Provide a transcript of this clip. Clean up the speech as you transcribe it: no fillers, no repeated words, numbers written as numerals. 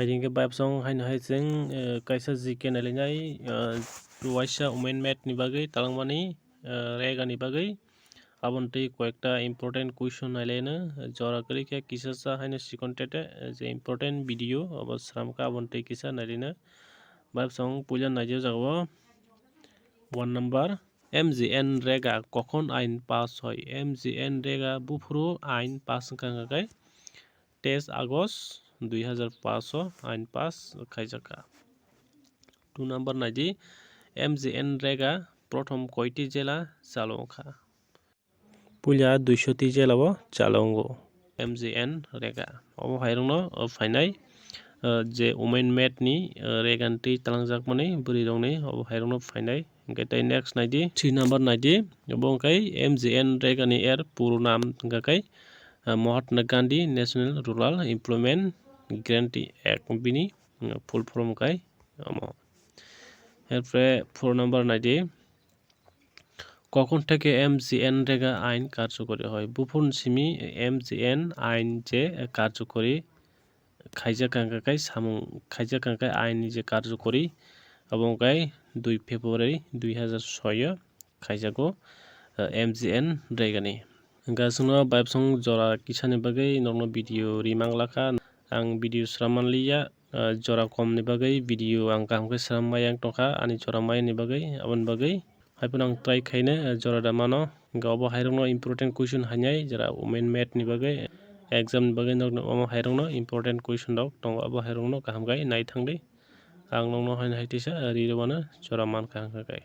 Haiding ke vibe song hain hai jeng kaisa GK nailai waisa women met ni bagai talangmani rega ni bagai abonti কয়েকটা important question nailai jora kali ke kisa sa hain sikontate je important video obasram ka abonti kisa nailai vibe song puja naije jagbo 1 number MGN rega কখন আইন pass হয় MGN rega bufuru আইন pass hingkha 23 August 2005 আইন pass খাইজাকা 2 number naidi MGN rega prothom koiti jela chalongkha puila 200 ti jelao chalongo MGN rega obo hairungno phainai je women met ni reganti talangjakmani buri rokni obo hairungno phainai hingkhe tei next naidi 3 number naidi obo hingkai MGN rega ni puro naam hingkha kai Mahatma Gandhi National Rural Employment Guarantee Act bini full form kai omo এরপরে 4 number নাইদি কখন থেকে MGN রেগা আইন কার্যকরী হয় বুফুন Simi MGN আইন যে কার্যকরী খাইজাকাঙ্কাকাই সামুং খাইজাকাঙ্কাই আইন যে কার্যকরী এবং গাই 2 ফেব্রুয়ারি 2006 খাইজাগো MGN রেগানি गासुनो बाइबसं जरा किसानि बागै नर्नो भिडियो रिमांलाखा आं भिडियो स्रामानलिया जरा कमनि बागै भिडियो आं कामखै स्रामबाय आं टका आनि जरा मायनि बागै आबन बागै हाइपन आं ट्राइ खायनो जरा दामानो गावबो हाइरंनो इम्पोर्टेन्ट क्वेश्चन हाइनाय जरा वुमेन मेथनि बागै एग्जाम नि बागै नर्नो हाइरंनो इम्पोर्टेन्ट क्वेश्चन दं टंगाबो हाइरंनो कामगाय नाय थांदि आं नर्नो हाइन हाइतिसा रिरबानो जरा मान कामगाय